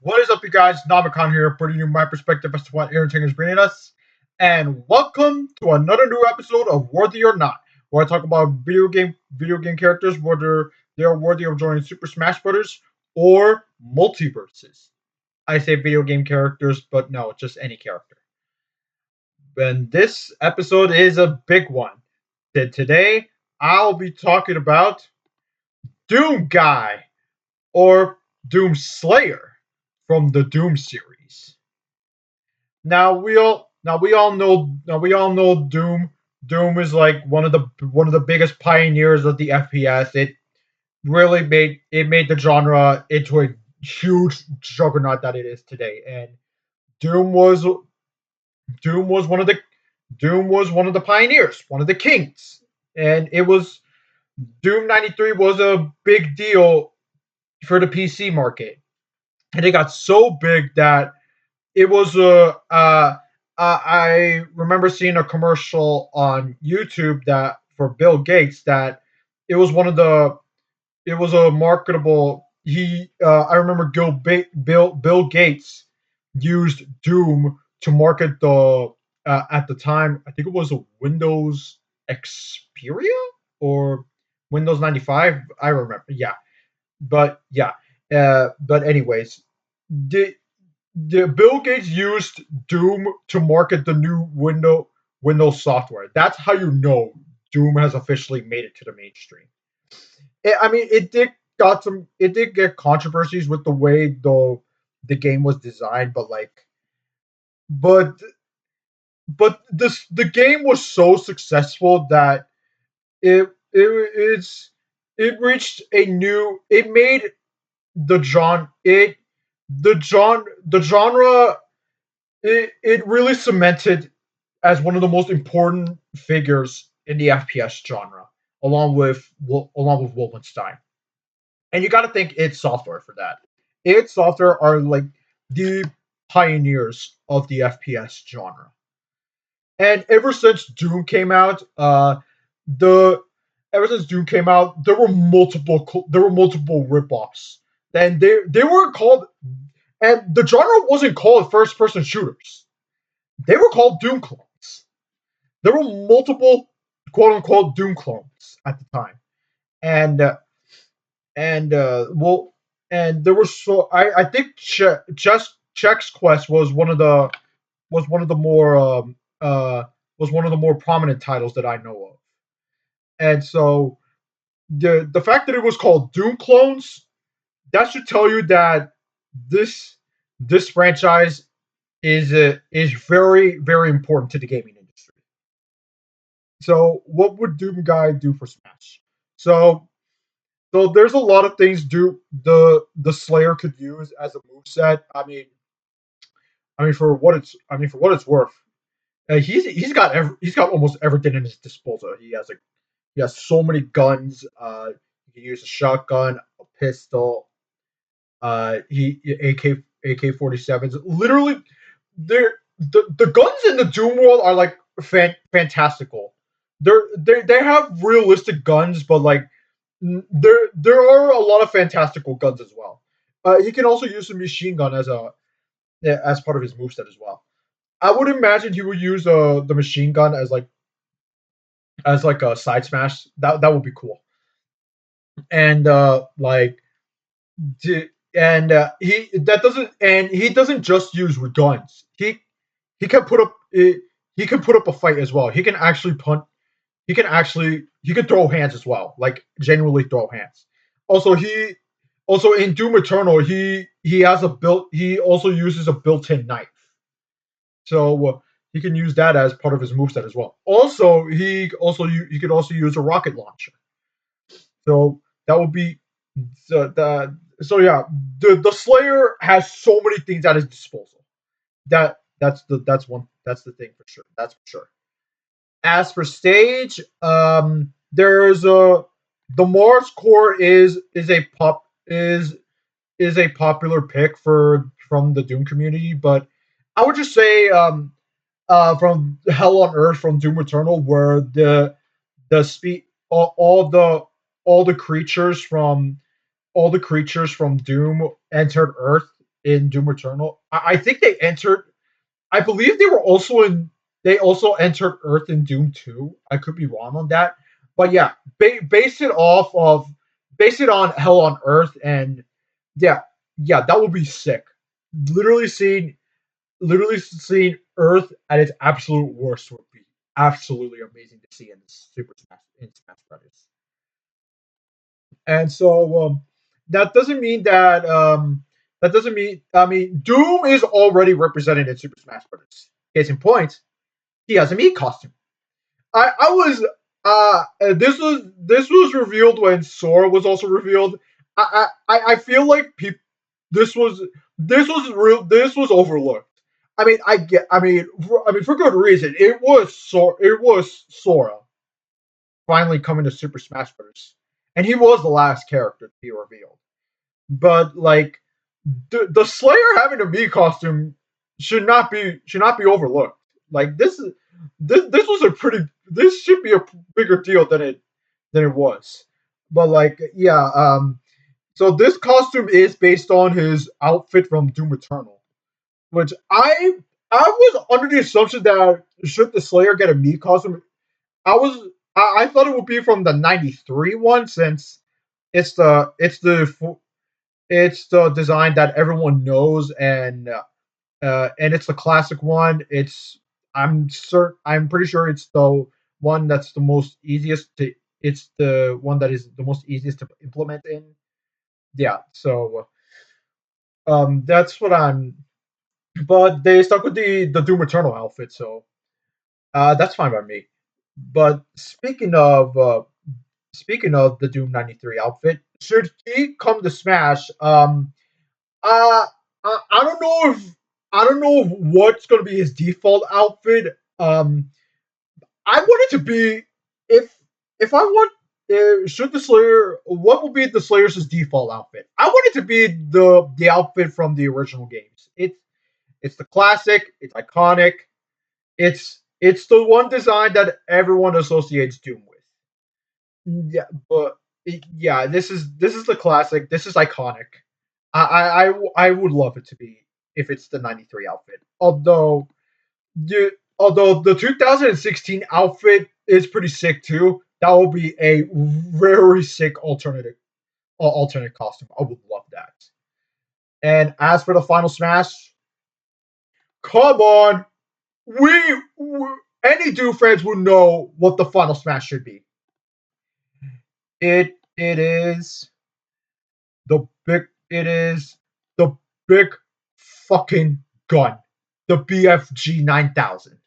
What is up, you guys? Namicon here, putting you my perspective as to what entertainers bringing us. And welcome to another new episode of Worthy or Not, where I talk about video game characters, whether they are worthy of joining Super Smash Bros. Or multiverses. I say video game characters, but no, just any character. And this episode is a big one. Today, I'll be talking about Doomguy, or Doomslayer from the Doom series. Now we all know Doom. Doom is like one of the biggest pioneers of the FPS. It really made the genre into a huge juggernaut that it is today. And Doom was Doom was one of the Doom was one of the pioneers, one of the kings. And it was Doom 93 was a big deal for the PC market. And it got so big that it was I remember seeing a commercial on YouTube that for Bill Gates that it was one of the it was a marketable I remember Bill Gates used Doom to market the at the time I think it was a Windows Xperia or Windows 95. I remember, yeah. But yeah, but anyways, the Bill Gates used Doom to market the new Windows software. That's how you know Doom has officially made it to the mainstream. I mean, it did get controversies with the way the game was designed, but the game was so successful that it's it reached a new it made the genre it the genre it really cemented as one of the most important figures in the FPS genre, along with Wolfenstein. And you got to thank id Software for that. id Software are like the pioneers of the FPS genre. And the ever since Doom came out, there were multiple ripoffs. And they were called and the genre wasn't called first person shooters. They were called Doom clones. There were multiple quote unquote Doom clones at the time, and and well, and there were so I think just Chex Quest was one of the more was one of the more prominent titles that I know of, and so the fact that it was called Doom clones, that should tell you that this this franchise is very important to the gaming industry. So what would Doomguy do for Smash? So so there's a lot of things the Slayer could use as a moveset. For what it's worth, he's got almost everything in his disposal. He has so many guns. He can use a shotgun, a pistol, he AK-47s. Literally, the guns in the Doom world are like fantastical. They have realistic guns, but like there are a lot of fantastical guns as well. He can also use a machine gun as part of his moveset as well. I would imagine he would use the machine gun as like a side smash. That would be cool. And and he doesn't just use guns. He can put up he can put up a fight as well. He can actually punt. He can throw hands as well, like genuinely throw hands. Also, also in Doom Eternal he has a built he also uses a built-in knife, so he can use that as part of his moveset as well. Also, he could also use a rocket launcher. So that would be so yeah. The Slayer has so many things at his disposal. That's the thing for sure. That's for sure. As for stage, there's a the Mars core is a popular pick for from the Doom community, but I would just say from Hell on Earth from Doom Eternal, where the speed all the creatures from Doom entered Earth in Doom Eternal. I think they entered. I believe they were also in. They also entered Earth in Doom 2. I could be wrong on that, but yeah, base it off of base it on Hell on Earth, and yeah, yeah, that would be sick. Literally seeing literally seeing Earth at its absolute worst would be absolutely amazing to see in Smash Brothers. And so that doesn't mean that doesn't mean I mean Doom is already represented in Super Smash Brothers. Case in point, he has a Mii costume. I was this was revealed when Sora was also revealed. I feel like people this was this was overlooked. I mean for good reason. It was Sora finally coming to Super Smash Bros. And he was the last character to be revealed. But like the Slayer having a Mii costume should not be overlooked. Like this was a pretty this should be a bigger deal than it was. But like yeah, so this costume is based on his outfit from Doom Eternal, which I was under the assumption that should the Slayer get a Mii costume, I thought it would be from the '93 one since it's the it's the it's the design that everyone knows and it's the classic one. I'm pretty sure it's the one that's the most easiest to it's the one that is the most easiest to implement in. Yeah, so that's what I'm but they stuck with the Doom Eternal outfit, so that's fine by me. But speaking of the Doom 93 outfit, should he come to Smash, uh, I don't know if I don't know what's going to be his default outfit. I want it to be if I want should the Slayer what will be the Slayer's default outfit? I want it to be the outfit from the original games. It's the classic. It's iconic. It's the one design that everyone associates Doom with. Yeah, but yeah, this is the classic. This is iconic. I would love it to be if it's the '93 outfit. Although the 2016 outfit is pretty sick too. That will be a very sick alternate costume. I would love that. And as for the final smash, come on, we any Doom fans would know what the final smash should be. It is it is the big fucking gun, the BFG 9000.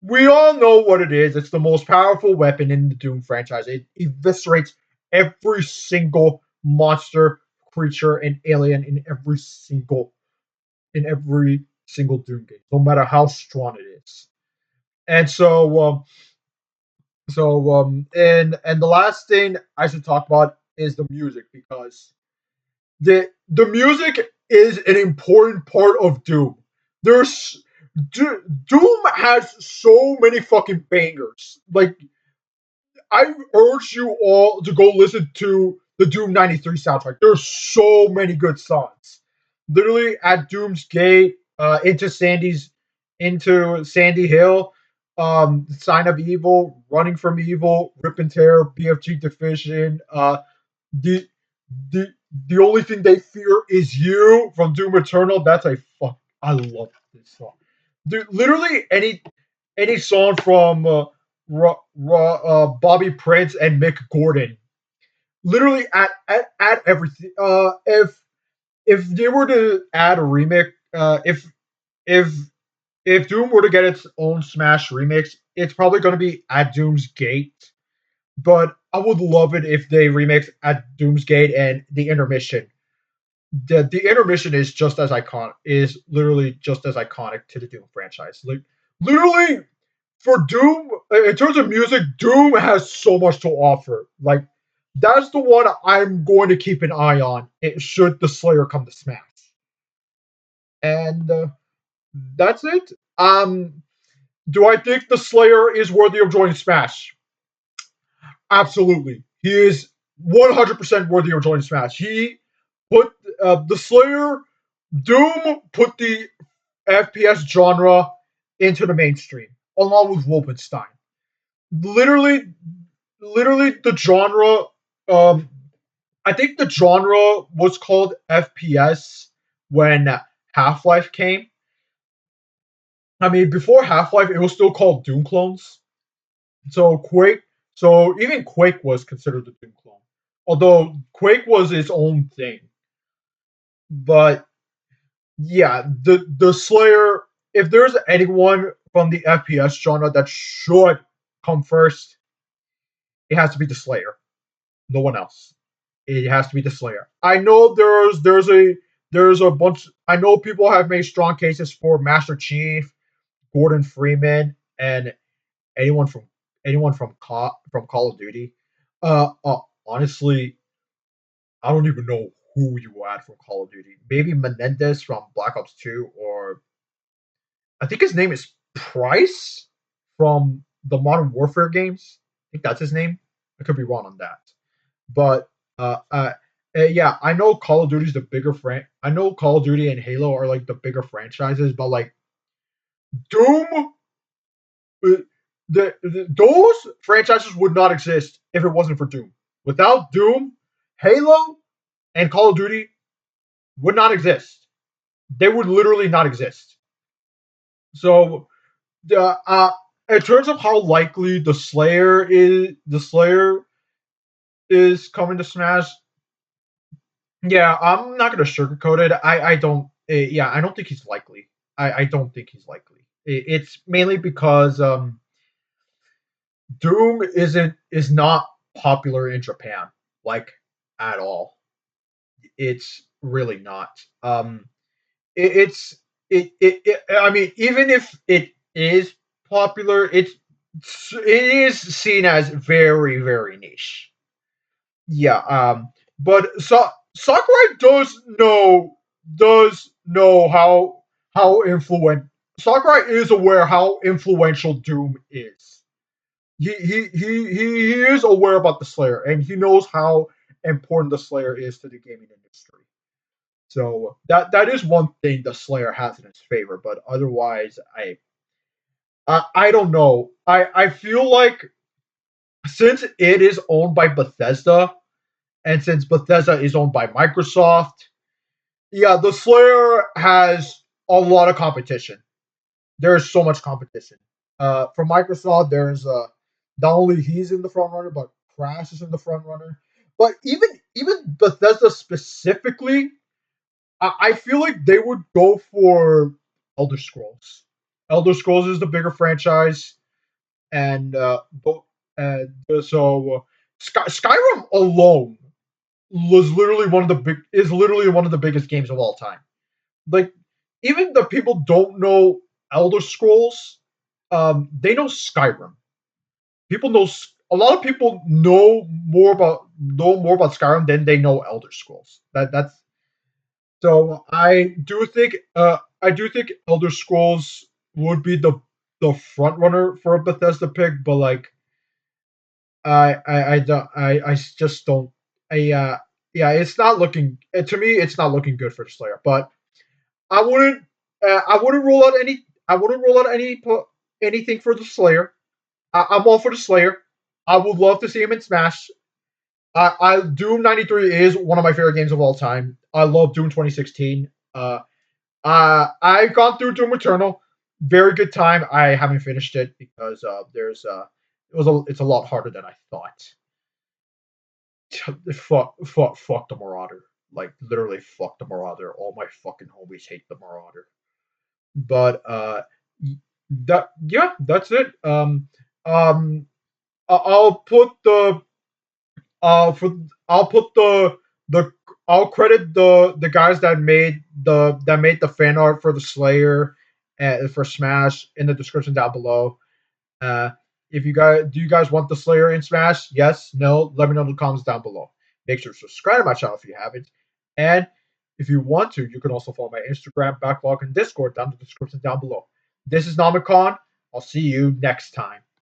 We all know what it is. It's the most powerful weapon in the Doom franchise. It eviscerates every single monster, creature, and alien in every single Doom game, no matter how strong it is. And and the last thing I should talk about is the music because the music is an important part of Doom. There's Doom has so many fucking bangers. Like I urge you all to go listen to the Doom 93 soundtrack. There's so many good songs. Literally at Doom's Gate, into Sandy Hill, Sign of Evil, Running from Evil, Rip and Tear, BFG Division, the the the only thing they fear is you from Doom Eternal. That's a fuck. I love this song. Dude, literally any song from Bobby Prince and Mick Gordon. Literally at everything. If they were to add a remix, if if Doom were to get its own Smash remix, it's probably going to be at Doom's Gate. But I would love it if they remix at Doom's Gate and the intermission. The intermission is just as iconic. Is literally just as iconic to the Doom franchise. Like literally for Doom, in terms of music, Doom has so much to offer. Like that's the one I'm going to keep an eye on. It should the Slayer come to Smash, and that's it. Do I think the Slayer is worthy of joining Smash? Absolutely, he is 100% worthy of joining Smash. He put the Slayer. Doom put the FPS genre into the mainstream, along with Wolfenstein. Literally, literally, the genre. Um, I think the genre was called FPS when Half Life came. I mean, before Half Life, it was still called Doom clones. So Quake, so even Quake was considered a Doom clone, although Quake was its own thing. But yeah, the Slayer. If there's anyone from the FPS genre that should come first, it has to be the Slayer. No one else. It has to be the Slayer. I know there's a bunch. I know people have made strong cases for Master Chief, Gordon Freeman, and anyone from from Call of Duty. Honestly, I don't even know who you add from Call of Duty. Maybe Menendez from Black Ops 2, or I think his name is Price from the Modern Warfare games. I think that's his name. I could be wrong on that. But yeah, I know Call of Duty is the bigger I know Call of Duty and Halo are like the bigger franchises, but like Doom, uh, those franchises would not exist if it wasn't for Doom. Without Doom, Halo and Call of Duty would not exist. They would literally not exist. So, in terms of how likely the Slayer is coming to Smash, yeah, I'm not gonna sugarcoat it. I don't. Yeah, I don't think he's likely. I don't think he's likely. It's mainly because Doom is not popular in Japan, like at all. It's really not. It's I mean, even if it is popular, it is seen as very niche. Yeah. But Sakurai does know how influent Sakurai is aware how influential Doom is. He is aware about the Slayer, and he knows how important the Slayer is to the gaming industry. So that is one thing the Slayer has in its favor, but otherwise, I don't know. I feel like since it is owned by Bethesda, and since Bethesda is owned by Microsoft, yeah, the Slayer has a lot of competition. There's so much competition. For Microsoft, there's not only he's in the front runner, but Crash is in the front runner. But even Bethesda specifically, I feel like they would go for Elder Scrolls. Elder Scrolls is the bigger franchise, and and so Skyrim alone was literally one of the big is literally one of the biggest games of all time. Like even the people don't know Elder Scrolls, they know Skyrim. People know a lot of people know more about Skyrim than they know Elder Scrolls. That's so I do think Elder Scrolls would be the front runner for a Bethesda pick, but like I don't I just don't yeah, it's not looking to me it's not looking good for Slayer, but I wouldn't I wouldn't rule out anything for the Slayer. I'm all for the Slayer. I would love to see him in Smash. I Doom 93 is one of my favorite games of all time. I love Doom 2016. I've gone through Doom Eternal. Very good time. I haven't finished it because it's a lot harder than I thought. Fuck the Marauder. Like literally fuck the Marauder. All my fucking homies hate the Marauder. But that yeah, that's it. Um I'll put the for I'll put the I'll credit the guys that made the fan art for the Slayer for Smash in the description down below. Uh, if you guys do you guys want the Slayer in Smash? Yes, no. Let me know in the comments down below. Make sure to subscribe to my channel if you haven't, and if you want to, you can also follow my Instagram, backlog, and Discord down in the description down below. This is Namikon. I'll see you next time.